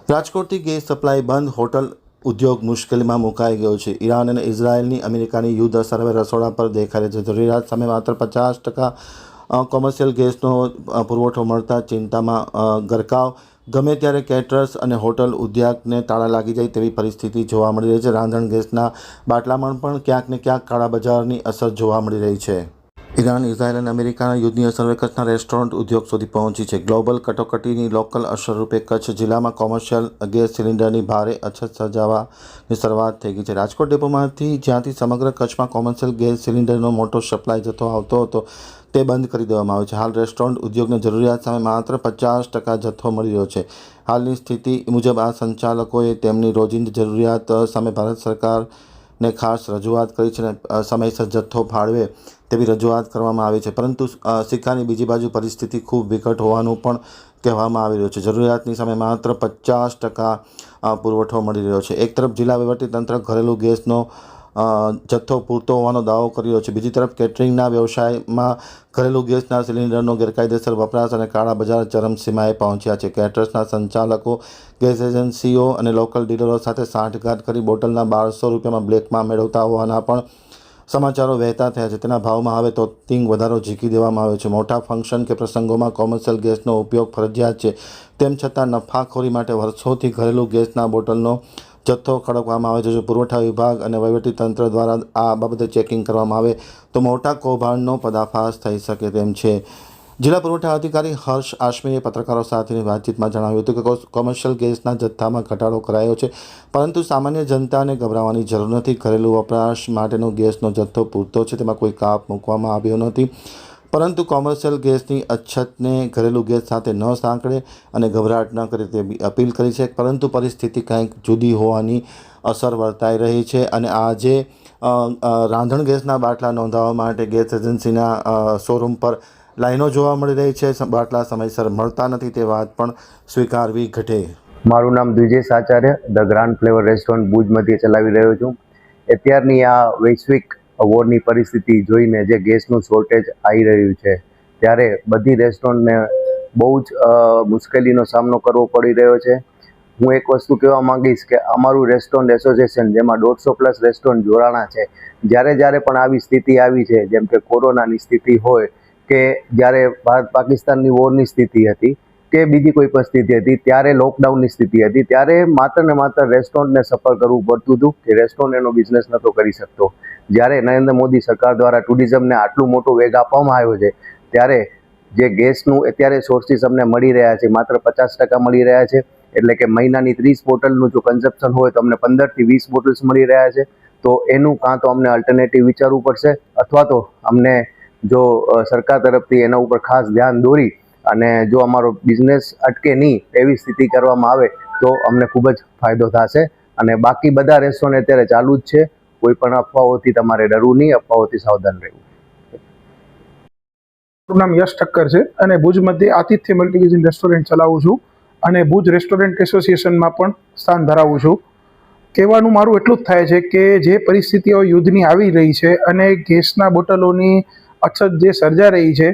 રાજકોટથી gas supply બંધ, hotel ઉદ્યોગ મુશ્કેલીમાં મુકાઈ ગયો છે. ઈરાન અને ઇઝરાયલની અમેરિકાની યુદ્ધ અસર હવે રસોડા પર દેખાય છે. જરૂરિયાત સામે માત્ર 50% કોમર્શિયલ ગેસનો પુરવઠો મળતા ચિંતામાં ગરકાવ. ગમે ત્યારે કેટરર્સ અને હોટલ ઉદ્યોગને તાળા લાગી જાય તેવી પરિસ્થિતિ જોવા મળી રહી છે. રાંધણ ગેસના બાટલામાં પણ ક્યાંક ને ક્યાંક કાળા બજારની અસર જોવા મળી રહી છે. ઈરાન, ઇઝરાયલ અને અમેરિકાના યુદ્ધની અસર હવે કચ્છના રેસ્ટોરન્ટ ઉદ્યોગ સુધી પહોંચી છે. ગ્લોબલ કટોકટીની લોકલ અસર રૂપે કચ્છ જિલ્લામાં કોમર્શિયલ ગેસ સિલિન્ડરની ભારે અછત સર્જાવાની શરૂઆત થઈ ગઈ છે. રાજકોટ ડેપોમાંથી જ્યાંથી સમગ્ર કચ્છમાં કોમર્શિયલ ગેસ સિલિન્ડરનો મોટો સપ્લાય જથ્થો આવતો હતો તે બંધ કરી દેવામાં આવ્યો છે. હાલ રેસ્ટોરન્ટ ઉદ્યોગને જરૂરિયાત સામે માત્ર 50% જથ્થો મળી રહ્યો છે. હાલની સ્થિતિ મુજબ આ સંચાલકોએ તેમની રોજિંદી જરૂરિયાત સામે ભારત સરકારને ખાસ રજૂઆત કરી છે અને સમયસર જથ્થો ફાળવે તેવી રજૂઆત કરવામાં આવી છે. પરંતુ સિક્કાની બીજી બાજુ પરિસ્થિતિ ખૂબ વિકટ હોવાનું પણ કહેવામાં આવી રહ્યું છે. જરૂરિયાતની સામે માત્ર 50% પુરવઠો મળી રહ્યો છે. એક તરફ જિલ્લા વહીવટીતંત્ર ઘરેલું ગેસનો જથ્થો પૂરતો હોવાનો દાવો કરી રહ્યો છે. બીજી તરફ કેટરિંગના વ્યવસાયમાં ઘરેલું ગેસના સિલિન્ડરનો ગેરકાયદેસર વપરાશ અને કાળા બજાર ચરમસીમાએ પહોંચ્યા છે. કેટરર્સના સંચાલકો ગેસ એજન્સીઓ અને લોકલ ડીલરો સાથે સાંઠગાંઠ કરી બોટલના 1200 રૂપિયામાં બ્લેકમાં મેળવતા હોવાના પણ સમાચારો વહેતા થયા છે. તેના ભાવમાં હવે તોતિંગ વધારો ઝીકી દેવામાં આવ્યો છે. મોટા ફંક્શન કે પ્રસંગોમાં કોમર્શિયલ ગેસનો ઉપયોગ ફરજિયાત છે. તેમ છતાં નફાખોરી માટે વર્ષોથી ઘરેલું ગેસના બોટલનો જથ્થો ખડકવામાં આવે છે. જો પુરવઠા વિભાગ અને વહીવટીતંત્ર દ્વારા આ બાબતે ચેકિંગ કરવામાં આવે તો મોટા કૌભાંડનો પર્દાફાશ થઈ શકે તેમ છે. જિલ્લા પુરવઠા અધિકારી હર્ષ આશ્મીએ પત્રકારો સાથેની વાતચીતમાં જણાવ્યું હતું કે કોમર્શિયલ ગેસના જથ્થામાં ઘટાડો કરાયો છે, પરંતુ સામાન્ય જનતાને ગભરાવાની જરૂર નથી. ઘરેલું વપરાશ માટેનો ગેસનો જથ્થો પૂરતો છે, તેમાં કોઈ કાપ મૂકવામાં આવ્યો નથી. પરંતુ કોમર્શિયલ ગેસની અછતને ઘરેલું ગેસ સાથે ન સાંકળે અને ગભરાટ ન કરે તેવી અપીલ કરી છે. પરંતુ પરિસ્થિતિ કંઈક જુદી હોવાની અસર વર્તાઈ રહી છે અને આજે રાંધણ ગેસના બાટલા નોંધાવવા માટે ગેસ એજન્સીના શોરૂમ પર લાઈનો જોવા મળી રહી છે. બાટલા સમયસર મળતા નથી તે વાત પણ સ્વીકારવી ઘટે. મારું નામ દ્વિજેશ Acharya, the grand flavour restaurant Bhuj મધ્યે ચલાવી રહ્યો છું. અત્યારની આ વૈશ્વિક વોરની પરિસ્થિતિ જોઈને જે ગેસનું શોર્ટેજ આવી રહ્યું છે ત્યારે બધી રેસ્ટોરન્ટને બહુ જ મુશ્કેલીનો સામનો કરવો પડી રહ્યો છે. હું એક વસ્તુ કહેવા માંગીશ કે અમારું રેસ્ટોરન્ટ એસોસિએશન, જેમાં 150+ રેસ્ટોરન્ટ જોડાણા છે, જ્યારે પણ આવી સ્થિતિ આવી છે, જેમ કે કોરોનાની સ્થિતિ હોય કે જ્યારે ભારત પાકિસ્તાનની વોરની સ્થિતિ હતી કે બીજી કોઈ પણ સ્થિતિ હતી, ત્યારે લોકડાઉનની સ્થિતિ હતી, ત્યારે માત્ર ને માત્ર રેસ્ટોરન્ટને સફર કરવું પડતું હતું કે રેસ્ટોરન્ટ એનો બિઝનેસ નહોતો કરી શકતો. જ્યારે નરેન્દ્ર મોદી સરકાર દ્વારા ટુરિઝમને આટલું મોટો વેગ આપવામાં આવ્યો છે, ત્યારે જે ગેસનું અત્યારે સોર્સિસ અમને મળી રહ્યા છે માત્ર 50% મળી રહ્યા છે. એટલે કે મહિનાની 30 બોટલનું જો કન્ઝપ્શન હોય તો અમને 15 થી 20 બોટલ્સ મળી રહ્યા છે. તો એનું કાં તો અમને અલ્ટરનેટિવ વિચારવું પડશે અથવા તો અમને જો સરકાર તરફથી એના ઉપર ખાસ ધ્યાન દોરી અને જો અમારો બિઝનેસ અટકે નહીં એવી સ્થિતિ કરવામાં આવે તો અમને ખૂબ જ ફાયદો થશે. અને બાકી બધા રેસ્ટોરન્ટ અત્યારે ચાલુ જ છે. કોઈ પણ અફવાઓથી તમારે ડરવું નહીં, અફવાઓથી સાવધાન રહેવું. મારું નામ યશ ઠક્કર છે અને ભુજ મધ્યે આતિથ્ય મલ્ટીક્યુઝિન રેસ્ટોરન્ટ ચલાવું છું અને ભુજ રેસ્ટોરન્ટ એસોસિએશનમાં પણ સ્થાન ધરાવું છું. કહેવાનું મારું એટલું જ થાય છે કે જે પરિસ્થિતિઓ યુદ્ધની આવી રહી છે અને ગેસના બોટલોની અછત જે સર્જા રહી છે,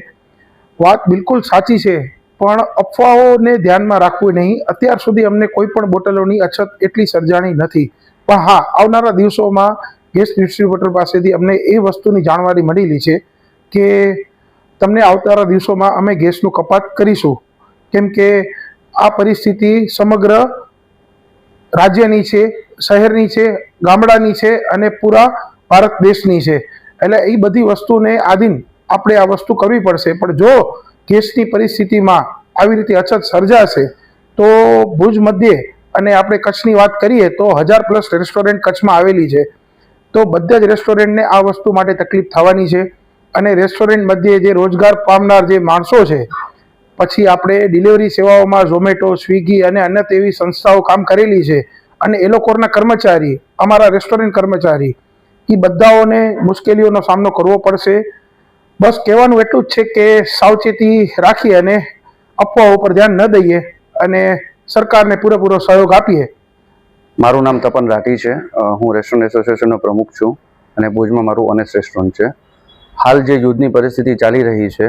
વાત બિલકુલ સાચી છે, પણ અફવાઓને ધ્યાનમાં રાખવું નહીં. અત્યાર સુધી અમને કોઈ પણ બોટલોની અછત એટલી સર્જાણી નથી. પણ હા, આવનારા દિવસોમાં ગેસ ડિસ્ટ્રીબ્યુટર પાસેથી અમને એ વસ્તુની જાણકારી મળેલી છે કે તમને આવનારા દિવસોમાં અમે ગેસનું કપાત કરીશું, કેમ કે આ પરિસ્થિતિ સમગ્ર રાજ્યની છે, શહેરની છે, ગામડાની છે અને પૂરા ભારત દેશની છે. એટલે એ બધી વસ્તુને આધીન આપણે આ વસ્તુ કરવી પડશે. પણ જો ગેસની પરિસ્થિતિમાં આવી રીતે અછત સર્જાશે તો ભુજ મધ્યે અને આપણે કચ્છની વાત કરીએ તો 1000+ રેસ્ટોરન્ટ કચ્છમાં આવેલી છે. તો બધા જ રેસ્ટોરન્ટને આ વસ્તુ માટે તકલીફ થવાની છે. અને રેસ્ટોરન્ટ મધ્યે જે રોજગાર પામનાર જે માણસો છે, પછી આપણે ડિલિવરી સેવાઓમાં ઝોમેટો, સ્વિગી અને અન્ય તેવી સંસ્થાઓ કામ કરેલી છે અને એ લોકોના કર્મચારી, અમારા રેસ્ટોરન્ટ કર્મચારી, એ બધાઓને મુશ્કેલીઓનો સામનો કરવો પડશે. બસ કહેવાનું એટલું જ છે કે સાવચેતી રાખી અને અફવાઓ પર ધ્યાન ન દઈએ અને સરકારને પૂરેપૂરો સહયોગ આપીએ. મારું નામ તપન રાઠી છે. હું રેસ્ટોરન્ટ એસોસિએશનનો પ્રમુખ છું અને ભુજમાં મારું ઓનેસ્ટ રેસ્ટોરન્ટ છે. હાલ જે યુદ્ધની પરિસ્થિતિ ચાલી રહી છે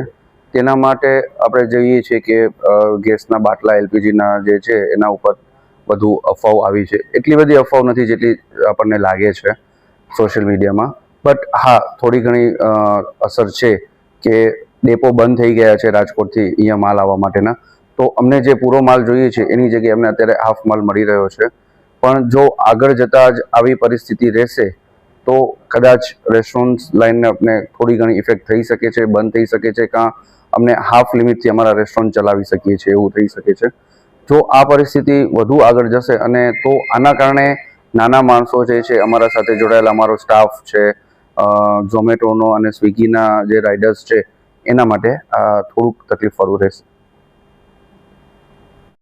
તેના માટે આપણે જોઈએ છીએ કે ગેસના બાટલા, એલપીજીના જે છે એના ઉપર વધુ અફવાઓ આવી છે. એટલી બધી અફવાઓ નથી જેટલી આપણને લાગે છે સોશિયલ મીડિયામાં, બટ હા થોડી ઘણી અસર છે કે ડેપો બંધ થઈ ગયા છે રાજકોટથી અહીંયા માલ આવવા માટેના. તો અમને જે પૂરો માલ જોઈએ છે એની જગ્યાએ અમને અત્યારે હાફ માલ મળી રહ્યો છે. પણ જો આગળ જતાં જ આવી પરિસ્થિતિ રહેશે તો કદાચ રેસ્ટોરન્ટ લાઇનને આપણે થોડી ઘણી ઇફેક્ટ થઈ શકે છે, બંધ થઈ શકે છે, કાં અમને હાફ લિમિટથી અમારા રેસ્ટોરન્ટ ચલાવી શકીએ છીએ એવું થઈ શકે છે. જો આ પરિસ્થિતિ વધુ આગળ જશે અને તો આના કારણે નાના માણસો જે છે અમારા સાથે જોડાયેલા અમારો સ્ટાફ છે, ઝોમેટોનો અને સ્વિગીના જે રાઇડર્સ છે એના માટે થોડુંક તકલીફ વાળું રહેશે.